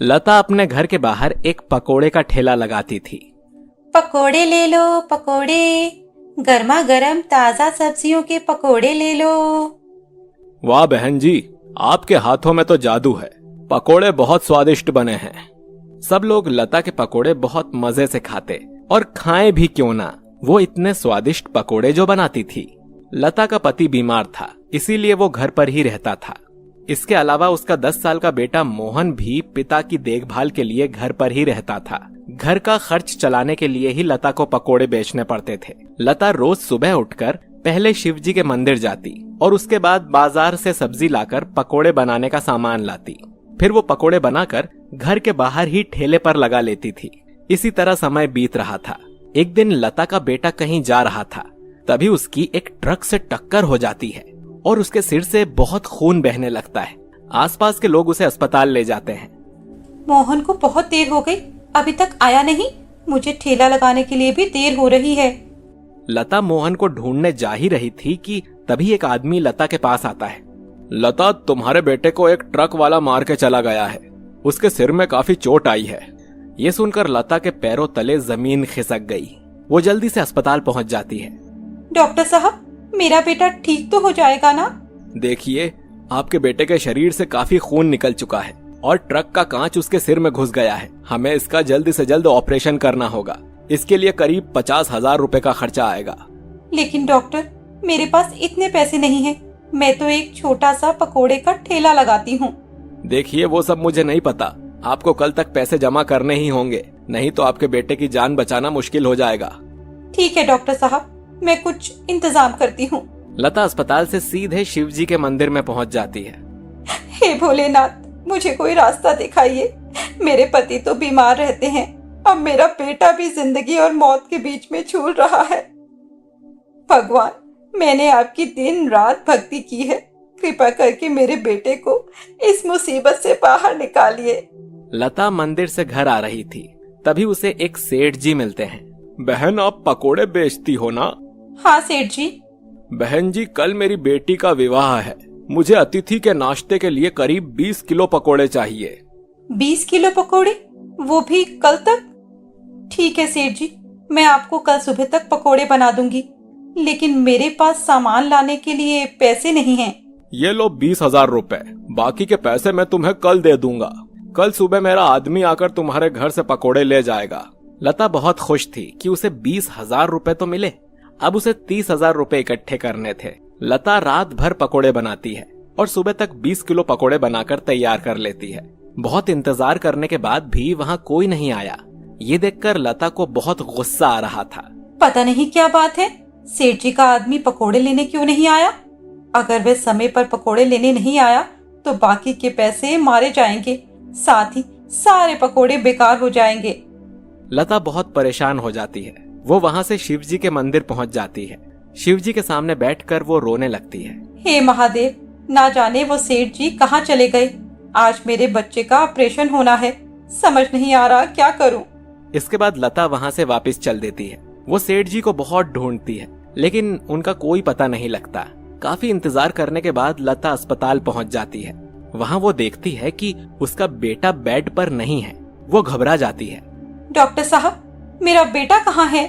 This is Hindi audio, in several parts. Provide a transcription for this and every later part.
लता अपने घर के बाहर एक पकोड़े का ठेला लगाती थी। पकोड़े ले लो पकोड़े, गर्मा गर्म ताजा सब्जियों के पकोड़े ले लो। वाह बहन जी, आपके हाथों में तो जादू है, पकोड़े बहुत स्वादिष्ट बने हैं। सब लोग लता के पकोड़े बहुत मजे से खाते और खाएं भी क्यों ना, वो इतने स्वादिष्ट पकोड़े जो बनाती थी। लता का पति बीमार था, इसीलिए वो घर पर ही रहता था। इसके अलावा उसका 10 साल का बेटा मोहन भी पिता की देखभाल के लिए घर पर ही रहता था। घर का खर्च चलाने के लिए ही लता को पकोड़े बेचने पड़ते थे। लता रोज सुबह उठकर पहले शिवजी के मंदिर जाती और उसके बाद बाजार से सब्जी लाकर पकोड़े बनाने का सामान लाती। फिर वो पकोड़े बनाकर घर के बाहर ही ठेले पर लगा लेती थी। इसी तरह समय बीत रहा था। एक दिन लता का बेटा कहीं जा रहा था, तभी उसकी एक ट्रक से टक्कर हो जाती है और उसके सिर से बहुत खून बहने लगता है। आसपास के लोग उसे अस्पताल ले जाते हैं। मोहन को बहुत देर हो गई, अभी तक आया नहीं। मुझे ठेला लगाने के लिए भी देर हो रही है। लता मोहन को ढूंढने जा ही रही थी कि तभी एक आदमी लता के पास आता है। लता, तुम्हारे बेटे को एक ट्रक वाला मार के चला गया है, उसके सिर में काफी चोट आई है। ये सुनकर लता के पैरों तले जमीन खिसक गई। वो जल्दी से अस्पताल पहुंच जाती है। डॉक्टर साहब, मेरा बेटा ठीक तो हो जाएगा ना? देखिए, आपके बेटे के शरीर से काफी खून निकल चुका है और ट्रक का कांच उसके सिर में घुस गया है। हमें इसका जल्द से जल्द ऑपरेशन करना होगा। इसके लिए करीब 50,000 रुपए का खर्चा आएगा। लेकिन डॉक्टर, मेरे पास इतने पैसे नहीं हैं। मैं तो एक छोटा सा पकोड़े का ठेला लगाती हूँ। देखिए, वो सब मुझे नहीं पता। आपको कल तक पैसे जमा करने ही होंगे, नहीं तो आपके बेटे की जान बचाना मुश्किल हो जाएगा। ठीक है डॉक्टर साहब, मैं कुछ इंतजाम करती हूँ। लता अस्पताल से सीधे शिवजी के मंदिर में पहुंच जाती है। हे भोलेनाथ, मुझे कोई रास्ता दिखाइए। मेरे पति तो बीमार रहते हैं, अब मेरा बेटा भी जिंदगी और मौत के बीच में झूल रहा है। भगवान, मैंने आपकी दिन रात भक्ति की है, कृपा करके मेरे बेटे को इस मुसीबत से बाहर निकालिए। लता मंदिर से घर आ रही थी, तभी उसे एक सेठ जी मिलते हैं। बहन, आप पकोड़े बेचती हो ना? हाँ सेठ जी। बहन जी, कल मेरी बेटी का विवाह है। मुझे अतिथि के नाश्ते के लिए करीब 20 किलो पकोड़े चाहिए। 20 किलो पकोड़े, वो भी कल तक? ठीक है सेठ जी, मैं आपको कल सुबह तक पकोड़े बना दूंगी, लेकिन मेरे पास सामान लाने के लिए पैसे नहीं हैं। ये लो 20,000 रुपए, बाकी के पैसे मैं तुम्हें कल दे दूंगा। कल सुबह मेरा आदमी आकर तुम्हारे घर से पकोड़े ले जाएगा। लता बहुत खुश थी कि उसे 20,000 रुपए तो मिले। अब उसे 30,000 रुपए इकट्ठे करने थे। लता रात भर पकोड़े बनाती है और सुबह तक 20 किलो पकोड़े बनाकर तैयार कर लेती है। बहुत इंतजार करने के बाद भी वहाँ कोई नहीं आया। ये देखकर लता को बहुत गुस्सा आ रहा था। पता नहीं क्या बात है, सेठ जी का आदमी पकोड़े लेने क्यों नहीं आया? अगर वह समय पर पकोड़े लेने नहीं आया तो बाकी के पैसे मारे जाएंगे, साथ ही सारे पकोड़े बेकार हो जाएंगे। लता बहुत परेशान हो जाती है। वो वहाँ से शिवजी के मंदिर पहुँच जाती है। शिवजी के सामने बैठकर वो रोने लगती है। हे महादेव, ना जाने वो सेठ जी कहाँ चले गए। आज मेरे बच्चे का ऑपरेशन होना है, समझ नहीं आ रहा क्या करूं। इसके बाद लता वहाँ से वापस चल देती है। वो सेठ जी को बहुत ढूंढती है, लेकिन उनका कोई पता नहीं लगता। काफी इंतजार करने के बाद लता अस्पताल पहुँच जाती है। वहाँ वो देखती है कि उसका बेटा बेड पर नहीं है। वो घबरा जाती है। डॉक्टर साहब, मेरा बेटा कहाँ है?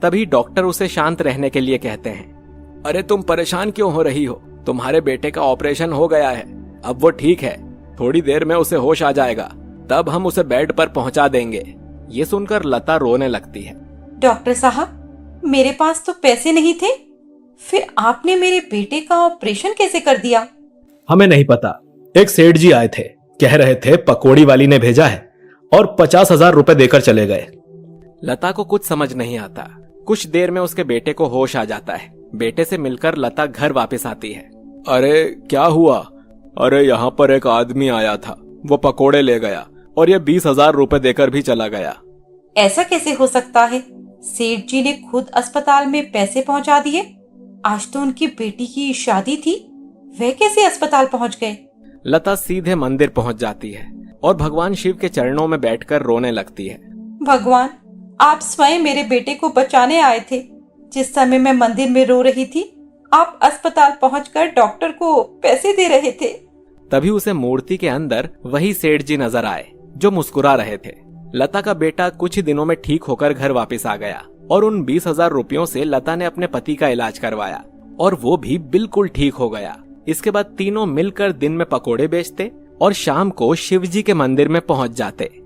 तभी डॉक्टर उसे शांत रहने के लिए कहते हैं। अरे तुम परेशान क्यों हो रही हो? तुम्हारे बेटे का ऑपरेशन हो गया है, अब वो ठीक है। थोड़ी देर में उसे होश आ जाएगा, तब हम उसे बेड पर पहुंचा देंगे। ये सुनकर लता रोने लगती है। डॉक्टर साहब, मेरे पास तो पैसे नहीं थे, फिर आपने मेरे बेटे का ऑपरेशन कैसे कर दिया? हमें नहीं पता। एक सेठ जी आए थे, कह रहे थे पकोड़ी वाली ने भेजा है और 50,000 रुपए देकर चले गए। लता को कुछ समझ नहीं आता। कुछ देर में उसके बेटे को होश आ जाता है। बेटे से मिलकर लता घर वापस आती है। अरे क्या हुआ? अरे यहाँ पर एक आदमी आया था, वो पकोड़े ले गया और ये 20,000 रुपए देकर भी चला गया। ऐसा कैसे हो सकता है? सेठ जी ने खुद अस्पताल में पैसे पहुंचा दिए। आज तो उनकी बेटी की शादी थी, वह कैसे अस्पताल पहुंच गए? लता सीधे मंदिर पहुंच जाती है और भगवान शिव के चरणों में बैठकर रोने लगती है। भगवान, आप स्वयं मेरे बेटे को बचाने आए थे। जिस समय मैं मंदिर में रो रही थी, आप अस्पताल पहुंचकर डॉक्टर को पैसे दे रहे थे। तभी उसे मूर्ति के अंदर वही सेठ जी नजर आए। जो मुस्कुरा रहे थे। लता का बेटा कुछ ही दिनों में ठीक होकर घर वापस आ गया और उन 20,000 रुपयों से लता ने अपने पति का इलाज करवाया और वो भी बिल्कुल ठीक हो गया। इसके बाद तीनों मिलकर दिन में पकोड़े बेचते और शाम को शिवजी के मंदिर में पहुंच जाते।